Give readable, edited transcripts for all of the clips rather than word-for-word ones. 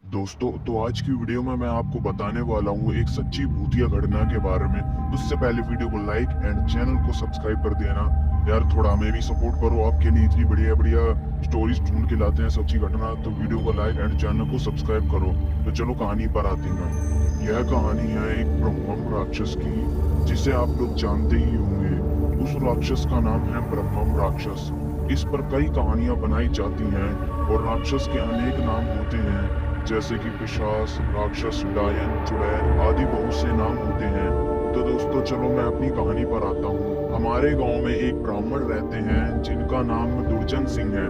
दोस्तों, तो आज की वीडियो में मैं आपको बताने वाला हूँ एक सच्ची भूतिया घटना के बारे में। उससे पहले वीडियो को लाइक एंड चैनल को सब्सक्राइब कर देना। यार थोड़ा हमें भी सपोर्ट करो, आपके लिए इतनी बढ़िया बढ़िया स्टोरीज ढूंढ के लाते हैं सच्ची घटना। तो वीडियो को लाइक एंड चैनल को सब्सक्राइब करो। तो चलो कहानी पर आते हैं। यह कहानी है एक ब्रह्मम राक्षस की, जिसे आप लोग जानते ही होंगे। उस राक्षस का नाम है ब्रह्मम राक्षस। इस पर कई कहानियां बनाई जाती हैं और राक्षस के अनेक नाम होते हैं, जैसे कि पिशाच, राक्षस, डायन, चुड़ैल आदि बहुत से नाम होते हैं। तो दोस्तों चलो मैं अपनी कहानी पर आता हूँ। हमारे गांव में एक ब्राह्मण रहते हैं जिनका नाम दुर्जन सिंह है।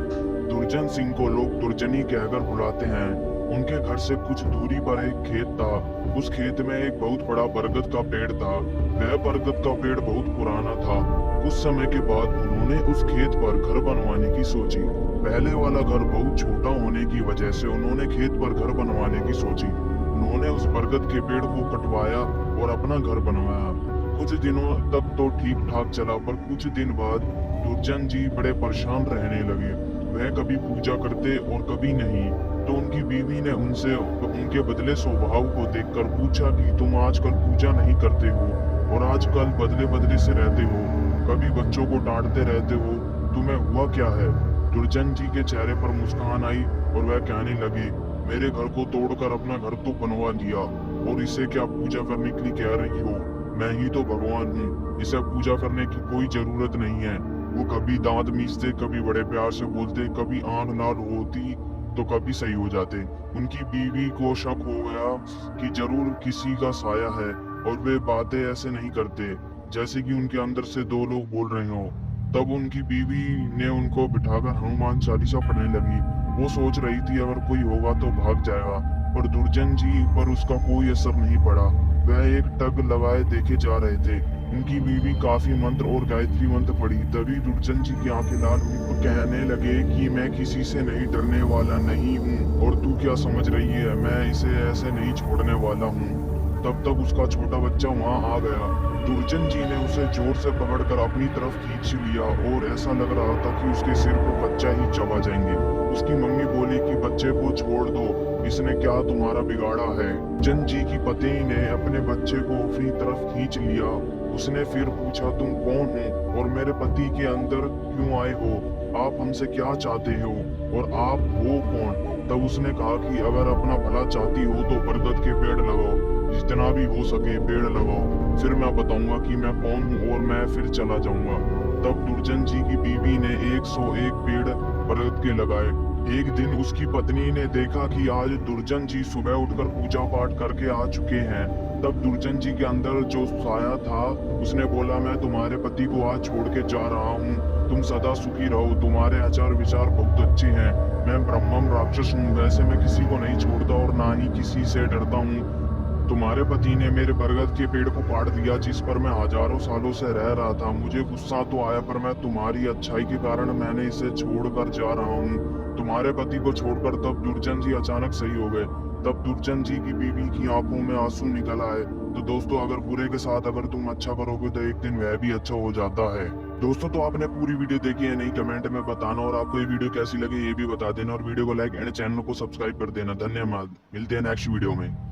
दुर्जन सिंह को लोग दुर्जनी कहकर बुलाते हैं। उनके घर से कुछ दूरी पर एक खेत था। उस खेत में एक बहुत बड़ा बरगद का पेड़ था। वह बरगद का पेड़ बहुत पुराना था। कुछ समय के बाद उन्होंने उस खेत पर घर बनवाने की सोची। पहले वाला घर बहुत छोटा होने की वजह से उन्होंने खेत पर घर बनवाने की सोची। उन्होंने उस बरगद के पेड़ को कटवाया और अपना घर बनवाया। कुछ दिनों तक तो ठीक ठाक चला, पर कुछ दिन बाद दुर्जन जी बड़े परेशान रहने लगे। वह कभी पूजा करते और कभी नहीं। तो उनकी बीवी ने उनसे उनके बदले स्वभाव को देखकर पूछा कि तुम आजकल पूजा नहीं करते हो और आजकल बदले बदले से रहते हो, कभी बच्चों को डांटते रहते हो, तुम्हें हुआ क्या है? दुर्जन जी के चेहरे पर मुस्कान आई और वह कहने लगे, मेरे घर को तोड़कर अपना घर तो बनवा दिया, और इसे क्या पूजा करने के लिए कह रही हो? मैं ही तो भगवान हूँ, इसे पूजा करने की कोई जरूरत नहीं है। वो कभी दांत मीचते, कभी बड़े प्यार से बोलते, कभी आंख लाल होती तो कभी सही हो जाते। उनकी बीवी को शक हो गया कि जरूर किसी का साया है, और वे बातें ऐसे नहीं करते जैसे कि उनके अंदर से दो लोग बोल रहे हो। तब उनकी बीवी ने उनको बिठाकर हनुमान चालीसा पढ़ने लगी। वो सोच रही थी अगर कोई होगा तो भाग जाएगा, पर दुर्जन जी पर उसका कोई असर नहीं पड़ा। वह एक टक लगाए देखे जा रहे थे। उनकी बीवी काफी मंत्र और गायत्री मंत्र पढ़ी। तभी दुर्जन जी की आंखें लाल हुई और कहने लगे कि मैं किसी से नहीं डरने वाला नहीं हूँ, और तू क्या समझ रही है, मैं इसे ऐसे नहीं छोड़ने वाला हूँ। तब तक उसका छोटा बच्चा वहां आ गया। दुर्जन जी ने उसे जोर से पकड़कर अपनी तरफ खींच लिया और ऐसा लग रहा था कि उसके सिर पर बच्चा ही चबा जाएंगे। उसकी मम्मी बोली कि बच्चे को छोड़ दो, इसने क्या तुम्हारा बिगाड़ा है? दुर्जन जी की पत्नी ने अपने बच्चे को अपनी तरफ खींच लिया। उसने फिर पूछा, तुम कौन हो और मेरे पति के अंदर क्यों आए हो? आप हमसे क्या चाहते हो और आप हो कौन? तब उसने कहा कि अगर अपना भला चाहती हो तो बरगद के पेड़ लगाओ, जितना भी हो सके पेड़ लगाओ, फिर मैं बताऊंगा कि मैं कौन हूँ और मैं फिर चला जाऊंगा। तब दुर्जन जी की बीवी ने 101 पेड़ बरगद के लगाए। एक दिन उसकी पत्नी ने देखा कि आज दुर्जन जी सुबह उठकर पूजा पाठ करके आ चुके हैं। तब दुर्जन जी के अंदर जो साया था उसने बोला, मैं तुम्हारे पति को आज छोड़ के जा रहा हूँ, तुम सदा सुखी रहो, तुम्हारे आचार विचार बहुत अच्छे हैं। मैं ब्रह्मम राक्षस हूँ, वैसे मैं किसी को नहीं छोड़ता और ना ही किसी से डरता हूँ। तुम्हारे पति ने मेरे बरगद के पेड़ को काट दिया जिस पर मैं हजारों सालों से रह रहा था। मुझे गुस्सा तो आया, पर मैं तुम्हारी अच्छाई के कारण मैंने इसे छोड़कर जा रहा हूँ। तुम्हारे पति को छोड़कर तब दुर्जन जी अचानक सही हो गए। तब दुर्जन जी की बीवी की आंखों में आंसू निकल आए। तो दोस्तों, अगर बुरे के साथ अगर तुम अच्छा करोगे तो एक दिन वह भी अच्छा हो जाता है। दोस्तों, तो आपने पूरी वीडियो देखी है नहीं, कमेंट में बताना, और आपको ये वीडियो कैसी लगी ये भी बता देना, और वीडियो को लाइक एंड चैनल को सब्सक्राइब कर देना। धन्यवाद, मिलते हैं नेक्स्ट वीडियो में।